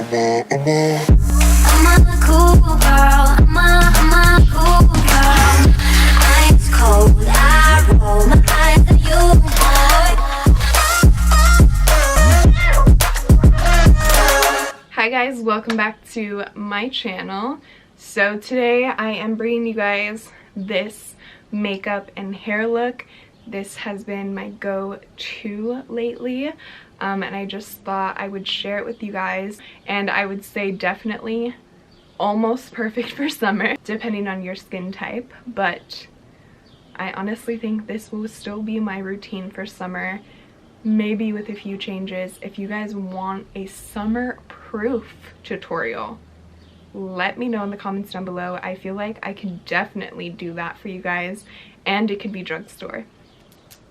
cool girl, I'm a cool girl. Ice cold, I roll my eyes at you, boy. Hi guys, welcome back to my channel. So today I am bringing you guys this makeup and hair look. This has been my go-to lately, and I just thought I would share it with you guys. And I would say definitely almost perfect for summer, depending on your skin type, but I honestly think this will still be my routine for summer, maybe with a few changes. If you guys want a summer-proof tutorial, let me know in the comments down below. I feel like I can definitely do that for you guys, and it could be drugstore.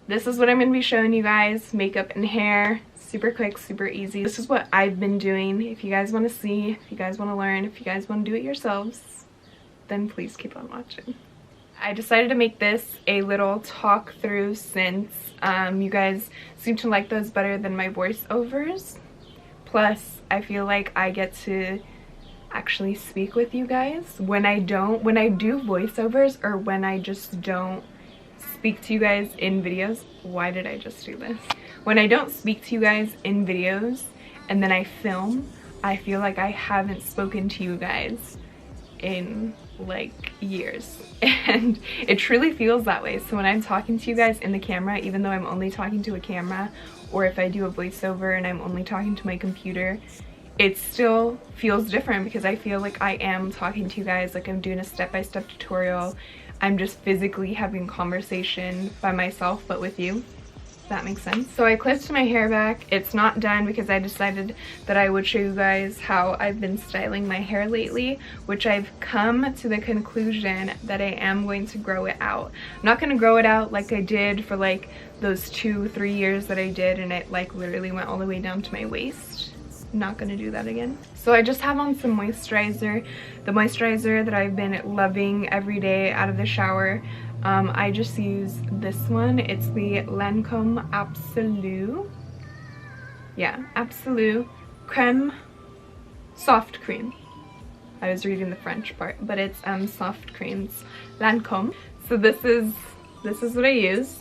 This is what I'm going to be showing you guys, makeup and hair, super quick, super easy. This is what I've been doing. If you guys want to see, if you guys want to learn, if you guys want to do it yourselves, then please keep on watching. I decided to make this a little talk through since you guys seem to like those better than my voiceovers. Plus, I feel like I get to actually speak with you guys when I do voiceovers, or when I just don't speak to you guys in videos. Why did I just do this? When I don't speak to you guys in videos and then I film, I feel like I haven't spoken to you guys in like years, and it truly feels that way. So when I'm talking to you guys in the camera, even though I'm only talking to a camera, or if I do a voiceover and I'm only talking to my computer, it still feels different because I feel like I am talking to you guys, like I'm doing a step-by-step tutorial. I'm just physically having conversation by myself, but with you. If that makes sense. So I clipped my hair back. It's not done because I decided that I would show you guys how I've been styling my hair lately, which I've come to the conclusion that I am going to grow it out. I'm not going to grow it out like I did for like those 2-3 years that I did, and it like literally went all the way down to my waist. Not gonna do that again. So I just have on some moisturizer, the moisturizer that I've been loving every day out of the shower. I just use this one. It's the Lancome Absolute, yeah, Absolute Creme Soft Cream. I was reading the French part, but it's soft creams, Lancome. So this is what I use.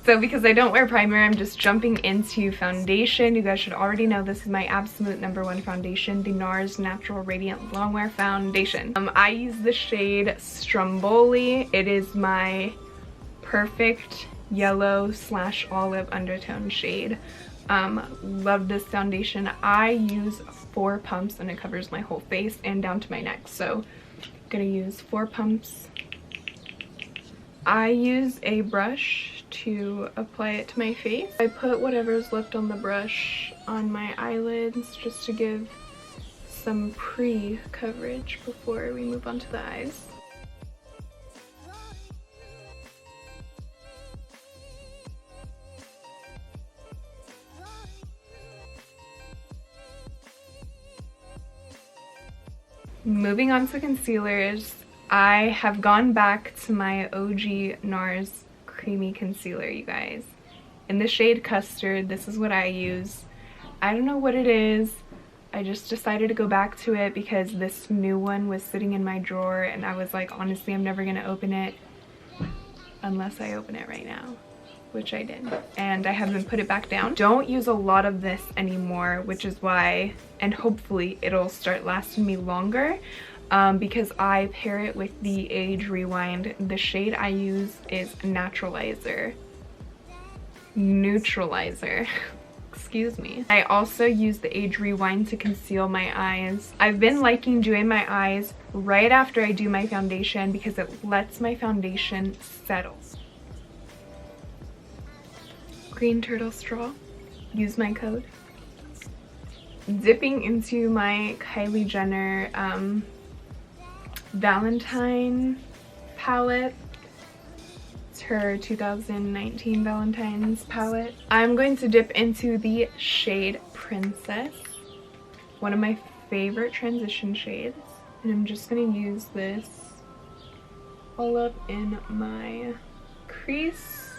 So because I don't wear primer, I'm just jumping into foundation. You guys should already know this is my absolute #1 foundation, the NARS Natural Radiant Longwear Foundation. I use the shade Stromboli. It is my perfect yellow/olive undertone shade. Love this foundation. I use 4 pumps and it covers my whole face and down to my neck. So I'm gonna use 4 pumps. I use a brush to apply it to my face. I put whatever's left on the brush on my eyelids just to give some pre-coverage before we move on to the eyes. Moving on to concealers, I have gone back to my OG NARS creamy concealer, you guys, in the shade Custard. This is what I use. I don't know what it is. I just decided to go back to it because this new one was sitting in my drawer, and I was like, honestly, I'm never gonna open it unless I open it right now, which I did, and I haven't put it back down. Don't use a lot of this anymore, which is why, and hopefully it'll start lasting me longer, because I pair it with the Age Rewind. The shade I use is Neutralizer. Excuse me. I also use the Age Rewind to conceal my eyes. I've been liking doing my eyes right after I do my foundation because it lets my foundation settle. Green Turtle Straw. Use my code. Dipping into my Kylie Jenner Valentine palette. It's her 2019 Valentine's palette. I'm going to dip into the shade Princess, one of my favorite transition shades, and I'm just going to use this all up in my crease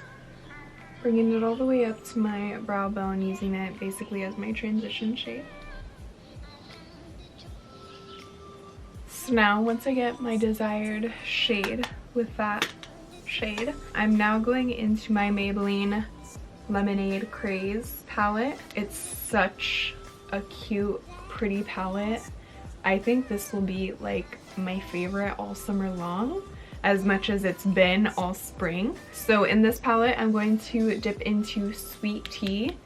bringing it all the way up to my brow bone, using it basically as my transition shade. So now once I get my desired shade with that shade, I'm now going into my Maybelline Lemonade Craze palette. It's such a cute, pretty palette. I think this will be like my favorite all summer long, as much as it's been all spring. So in this palette, I'm going to dip into Sweet Tea,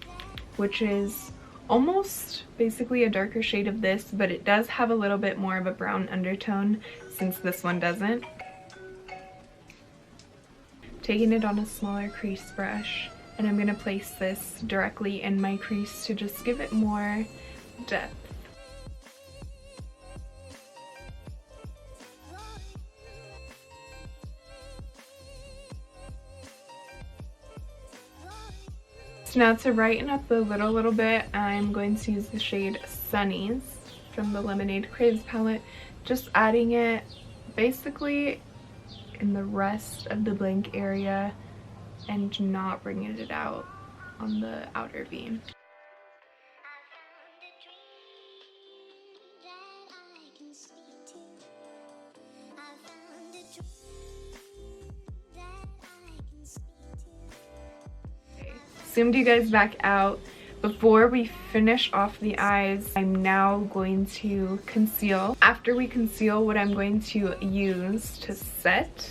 which is almost basically a darker shade of this, but it does have a little bit more of a brown undertone since this one doesn't. Taking it on a smaller crease brush, and I'm going to place this directly in my crease to just give it more depth. So now to brighten up the lid a little bit, I'm going to use the shade Sunnies from the Lemonade Craze palette, just adding it basically in the rest of the blank area and not bringing it out on the outer V. Zoomed you guys back out. Before we finish off the eyes, I'm now going to conceal. After we conceal, what I'm going to use to set,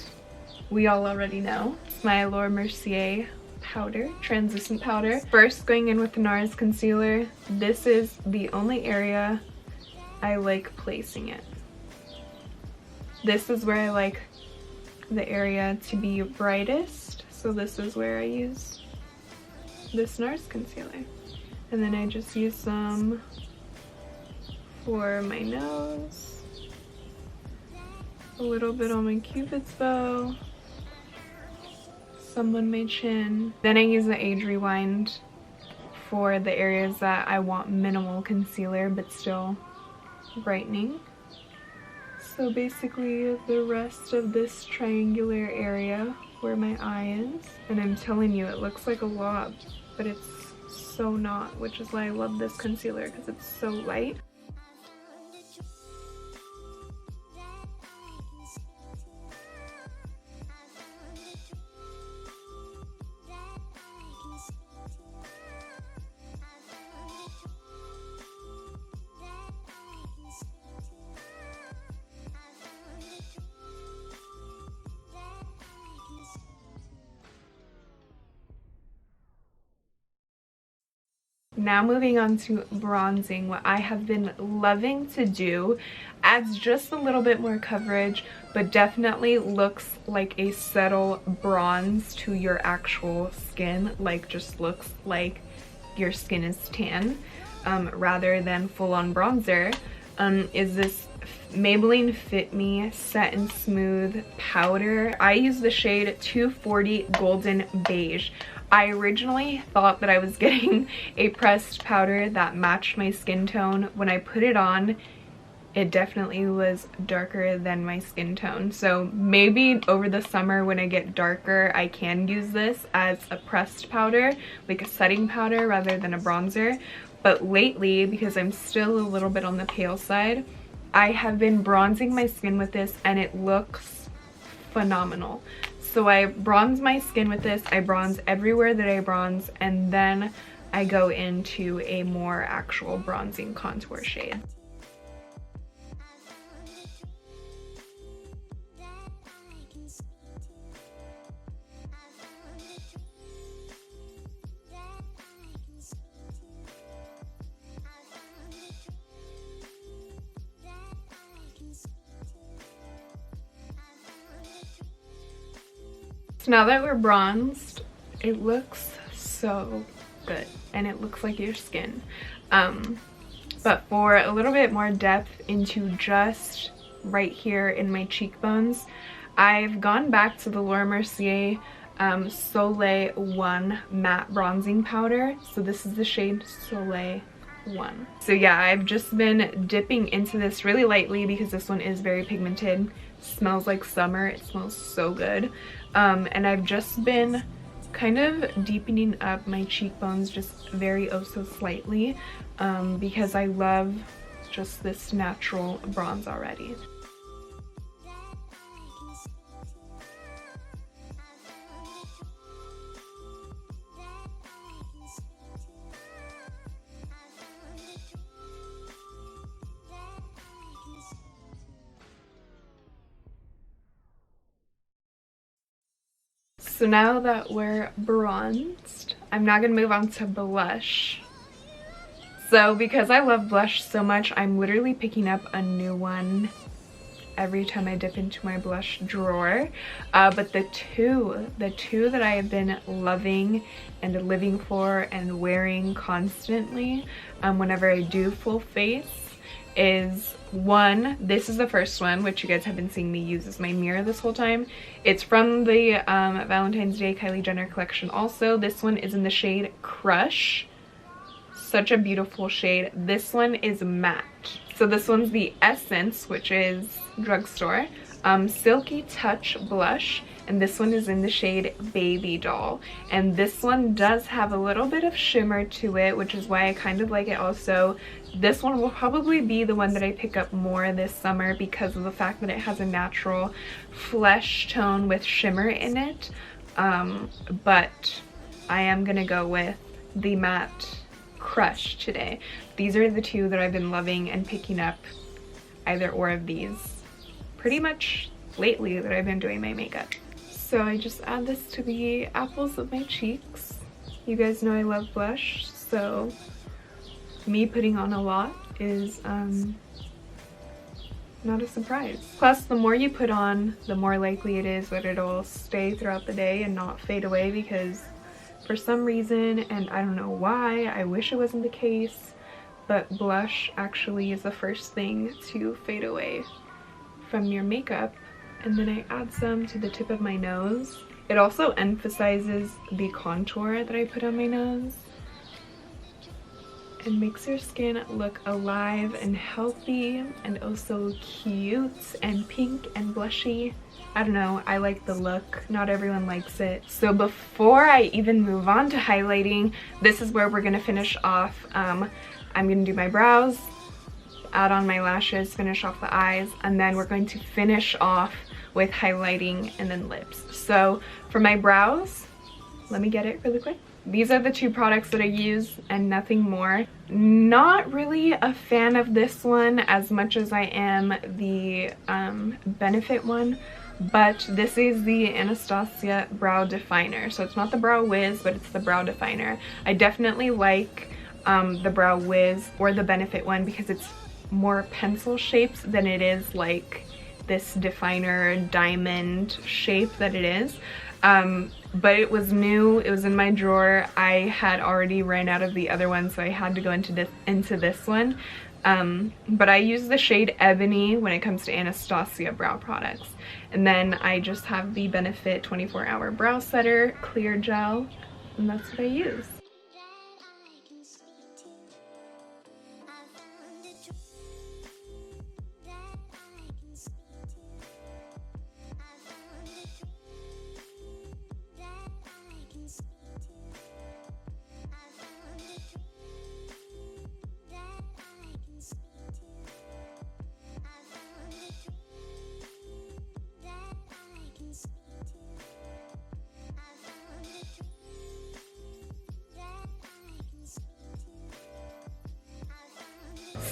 we all already know, it's my Laura Mercier powder, translucent powder. First, going in with the NARS concealer. This is the only area I like placing it. This is where I like the area to be brightest, so this is where I use this NARS concealer. And then I just use some for my nose, a little bit on my Cupid's bow, some on my chin. Then I use the Age Rewind for the areas that I want minimal concealer but still brightening. So basically the rest of this triangular area where my eye is. And I'm telling you, it looks like a lot, but it's so not, which is why I love this concealer, because it's so light. Now moving on to bronzing, what I have been loving to do adds just a little bit more coverage, but definitely looks like a subtle bronze to your actual skin, like just looks like your skin is tan rather than full-on bronzer, is this Maybelline Fit Me Set and Smooth powder. I use the shade 240 Golden Beige. I originally thought that I was getting a pressed powder that matched my skin tone. When I put it on, it definitely was darker than my skin tone. So maybe over the summer when I get darker, I can use this as a pressed powder, like a setting powder rather than a bronzer. But lately, because I'm still a little bit on the pale side, I have been bronzing my skin with this and it looks phenomenal. So I bronze my skin with this, I bronze everywhere that I bronze, and then I go into a more actual bronzing contour shade. So now that we're bronzed, it looks so good and it looks like your skin. But for a little bit more depth into just right here in my cheekbones, I've gone back to the Laura Mercier Soleil 1 matte bronzing powder. So this is the shade Soleil 1. So yeah, I've just been dipping into this really lightly because this one is very pigmented. Smells like summer. It smells so good. And I've just been kind of deepening up my cheekbones just very oh so slightly, because I love just this natural bronze already. So now that we're bronzed, I'm now gonna move on to blush. So because I love blush so much, I'm literally picking up a new one every time I dip into my blush drawer. But the two that I have been loving and living for and wearing constantly whenever I do full face is one, this is the first one, which you guys have been seeing me use as my mirror this whole time. It's from the Valentine's Day Kylie Jenner collection also. This one is in the shade Crush. Such a beautiful shade. This one is matte. So this one's the Essence, which is drugstore, Silky Touch blush, and this one is in the shade Baby Doll. And this one does have a little bit of shimmer to it, which is why I kind of like it also. This one will probably be the one that I pick up more this summer because of the fact that it has a natural flesh tone with shimmer in it. But I am gonna go with the matte Crush today. These are the two that I've been loving and picking up either or of these pretty much lately that I've been doing my makeup. So I just add this to the apples of my cheeks. You guys know I love blush, so me putting on a lot is not a surprise. Plus, the more you put on, the more likely it is that it'll stay throughout the day and not fade away, because for some reason, and I don't know why, I wish it wasn't the case, but blush actually is the first thing to fade away from your makeup. And then I add some to the tip of my nose. It also emphasizes the contour that I put on my nose and makes your skin look alive and healthy and also cute and pink and blushy. I don't know, I like the look. Not everyone likes it. So before I even move on to highlighting, this is where we're gonna finish off. I'm gonna do my brows, add on my lashes, finish off the eyes, and then we're going to finish off with highlighting and then lips. So for my brows, let me get it really quick. These are the two products that I use and nothing more. Not really a fan of this one as much as I am the Benefit one, but this is the Anastasia Brow Definer. So it's not the Brow Wiz, but it's the Brow Definer. I definitely like the Brow Wiz or the Benefit one because it's more pencil shapes than it is like this definer diamond shape that it is. But it was new, it was in my drawer. I had already ran out of the other one, so I had to go into this one. But I use the shade Ebony when it comes to Anastasia brow products. And then I just have the Benefit 24-hour brow setter clear gel, and that's what I use.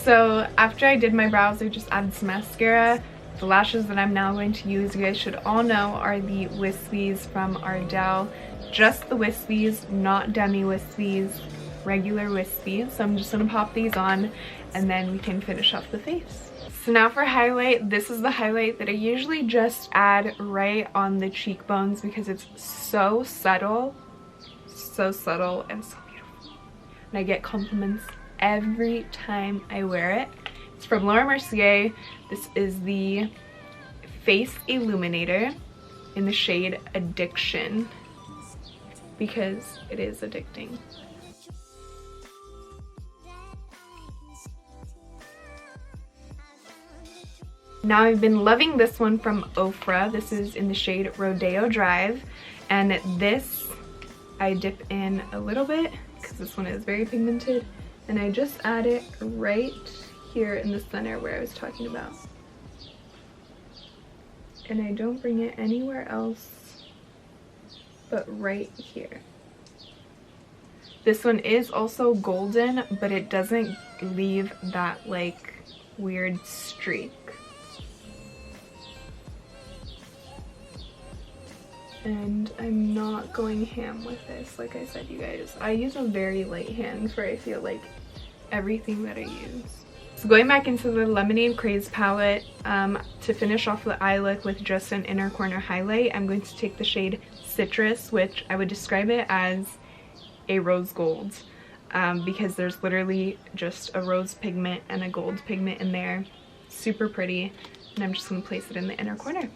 So after I did my brows, I just added some mascara. The lashes that I'm now going to use, you guys should all know, are the Wispies from Ardell. Just the Wispies, not demi Wispies, regular Wispies. So I'm just going to pop these on and then we can finish off the face. So now for highlight, this is the highlight that I usually just add right on the cheekbones because it's so subtle and so beautiful. And I get compliments every time I wear it. It's from Laura Mercier. This is the Face Illuminator in the shade Addiction because it is addicting. Now I've been loving this one from Ofra. This is in the shade Rodeo Drive, and this I dip in a little bit because this one is very pigmented, and I just add it right here in the center where I was talking about. And I don't bring it anywhere else but right here. This one is also golden, but it doesn't leave that like weird streak. And I'm not going ham with this, like I said, you guys. I use a very light hand for, I feel like, everything that I use. So going back into the Lemonade Craze palette, to finish off the eye look with just an inner corner highlight, I'm going to take the shade Citrus, which I would describe it as a rose gold, because there's literally just a rose pigment and a gold pigment in there. Super pretty. And I'm just going to place it in the inner corner.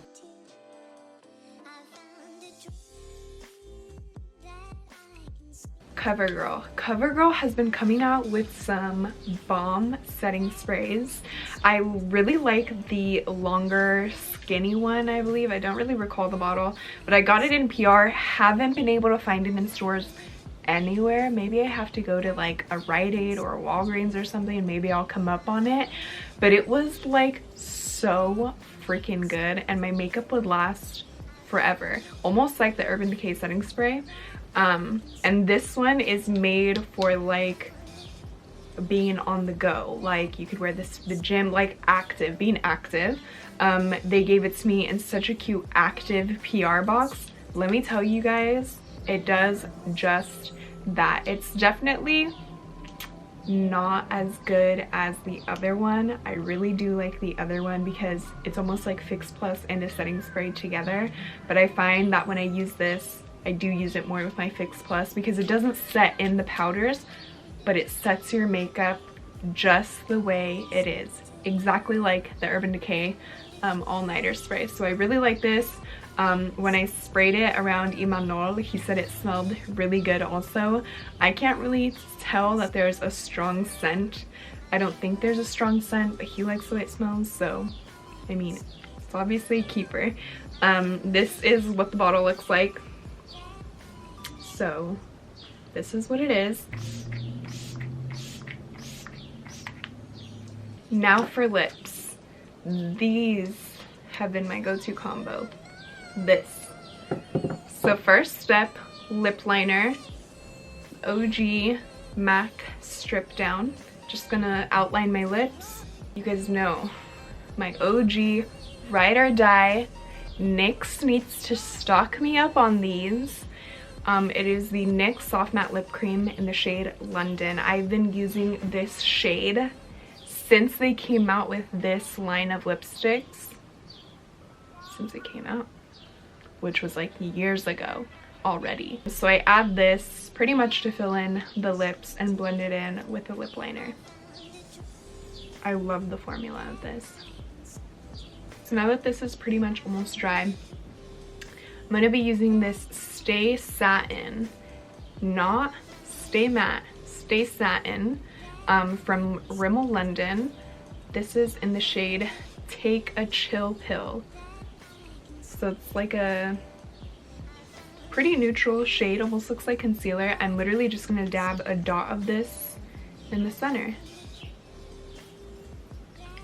CoverGirl. CoverGirl has been coming out with some bomb setting sprays. I really like the longer skinny one, I believe. I don't really recall the bottle, but I got it in PR. Haven't been able to find it in stores anywhere. Maybe I have to go to like a Rite Aid or a Walgreens or something, and maybe I'll come up on it. But it was like so freaking good, and my makeup would last forever. Almost like the Urban Decay setting spray. And this one is made for like being on the go. Like you could wear this to the gym, like active, being active. They gave it to me in such a cute active PR box. Let me tell you guys, it does just that. It's definitely not as good as the other one. I really do like the other one because it's almost like Fix Plus and a setting spray together. But I find that when I use this, I do use it more with my Fix Plus because it doesn't set in the powders, but it sets your makeup just the way it is. Exactly like the Urban Decay all-nighter spray. So I really like this. When I sprayed it around Imanol, he said it smelled really good also. I can't really tell that there's a strong scent. I don't think there's a strong scent, but he likes the way it smells, so I mean, it's obviously a keeper. This is what the bottle looks like. So this is what it is. Now for lips. These have been my go-to combo. This. So first step, lip liner. OG MAC Strip Down. Just gonna outline my lips. You guys know my OG ride or die. NYX needs to stock me up on these. It is the NYX Soft Matte Lip Cream in the shade London. I've been using this shade since they came out with this line of lipsticks. Since it came out, which was like years ago already. So I add this pretty much to fill in the lips and blend it in with a lip liner. I love the formula of this. So now that this is pretty much almost dry, I'm going to be using this Stay Satin, not Stay Matte, Stay Satin from Rimmel London. This is in the shade Take a Chill Pill. So it's like a pretty neutral shade, almost looks like concealer. I'm literally just going to dab a dot of this in the center.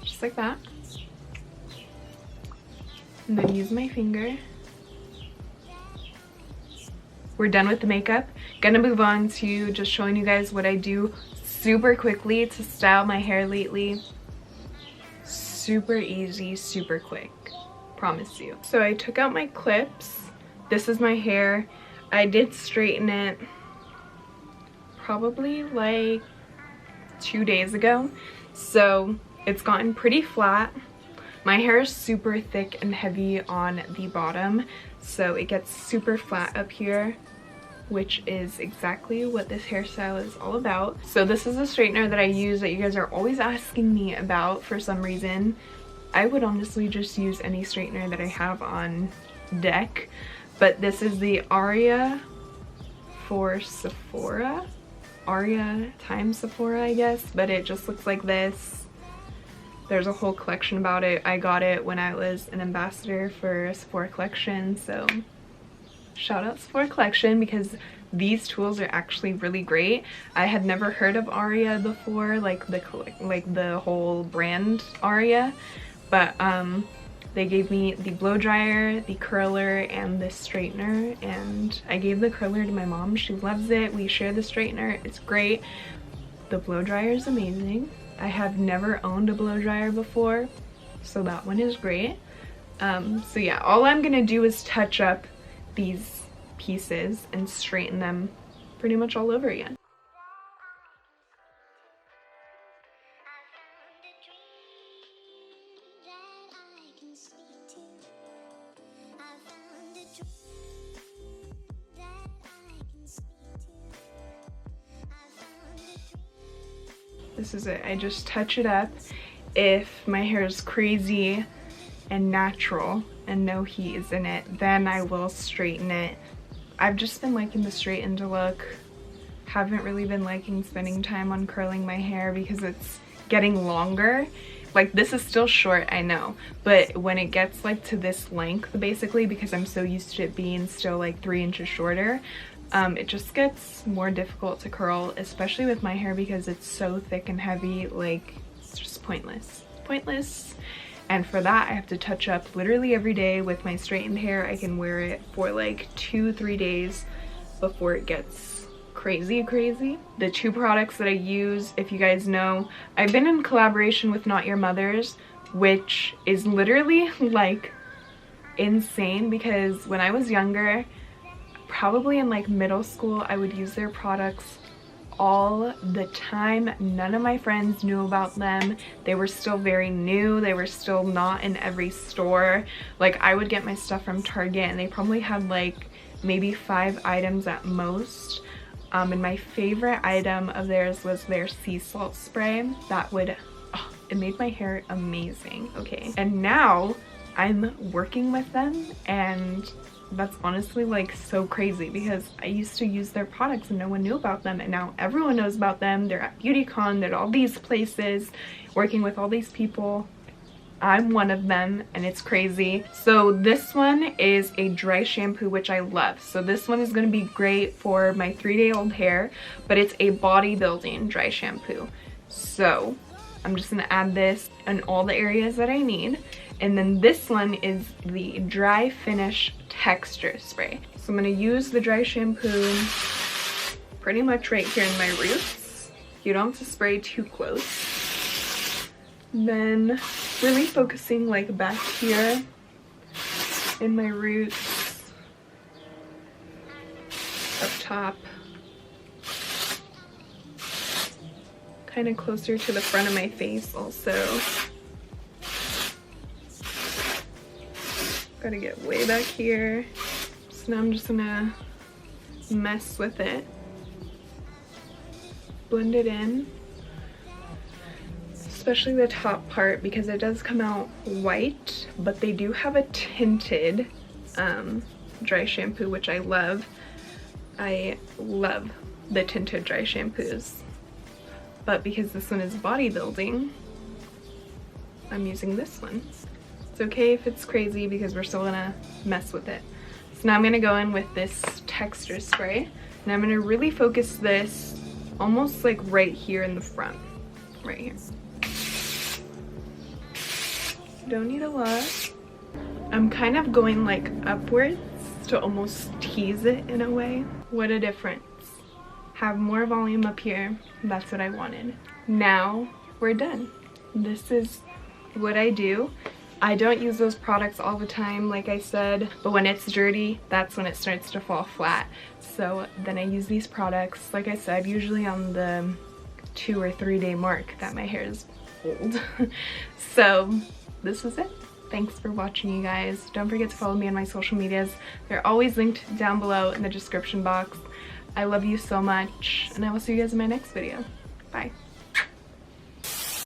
Just like that. And then use my finger. We're done with the makeup. Gonna move on to just showing you guys what I do super quickly to style my hair lately. Super easy, super quick. Promise you. So I took out my clips. This is my hair. I did straighten it probably like 2 days ago. So it's gotten pretty flat. My hair is super thick and heavy on the bottom, so it gets super flat up here, which is exactly what this hairstyle is all about. So this is a straightener that I use that you guys are always asking me about for some reason. I would honestly just use any straightener that I have on deck, but this is the Aria for Sephora. Aria times Sephora, I guess, but it just looks like this. There's a whole collection about it. I got it when I was an ambassador for a Sephora collection, so shout out Sephora collection because these tools are actually really great. I had never heard of Aria before, like the whole brand Aria, but they gave me the blow dryer, the curler, and this straightener, and I gave the curler to my mom. She loves it. We share the straightener. It's great. The blow dryer is amazing. I have never owned a blow dryer before, so that one is great. So yeah, all I'm gonna do is touch up these pieces and straighten them pretty much all over again. This is it. I just touch it up. If my hair is crazy and natural and no heat is in it, then I will straighten it. I've just been liking the straightened look. Haven't really been liking spending time on curling my hair because it's getting longer. Like, this is still short, I know, but when it gets like to this length, basically, because I'm so used to it being still like 3 inches shorter, it just gets more difficult to curl, especially with my hair because it's so thick and heavy. Like, it's just pointless. Pointless. And for that, I have to touch up literally every day with my straightened hair. I can wear it for like 2-3 days before it gets crazy. The 2 products that I use, if you guys know, I've been in collaboration with Not Your Mother's, which is literally like insane because when I was younger, probably in like middle school, I would use their products all the time. None of my friends knew about them. They were still very new. They were still not in every store. Like, I would get my stuff from Target and they probably had like maybe 5 items at most. And my favorite item of theirs was their sea salt spray. That would, oh, it made my hair amazing. Okay, and now I'm working with them, and that's honestly like so crazy because I used to use their products and no one knew about them, and now everyone knows about them. They're at BeautyCon, they're at all these places, working with all these people. I'm one of them and it's crazy. So this one is a dry shampoo, which I love. So this one is going to be great for my 3-day-old hair, but it's a bodybuilding dry shampoo. So I'm just going to add this in all the areas that I need. And then this one is the dry finish texture spray. So I'm going to use the dry shampoo pretty much right here in my roots. You don't have to spray too close. Then really focusing like back here in my roots, up top, kind of closer to the front of my face also. Gotta get way back here. So now I'm just gonna mess with it, blend it in, especially the top part because it does come out white, but they do have a tinted dry shampoo, which I love. I love the tinted dry shampoos, but because this one is bodybuilding, I'm using this one. It's okay if it's crazy because we're still gonna mess with it. So now I'm gonna go in with this texture spray, and I'm gonna really focus this almost like right here in the front, right here. Don't need a lot. I'm kind of going like upwards to almost tease it in a way. What a difference. Have more volume up here. That's what I wanted. Now we're done. This is what I do. I don't use those products all the time, like I said, but when it's dirty, that's when it starts to fall flat. So then I use these products, like I said, usually on the 2 or 3 day mark that my hair is old. So this is it. Thanks for watching, you guys. Don't forget to follow me on my social medias. They're always linked down below in the description box. I love you so much, and I will see you guys in my next video. Bye.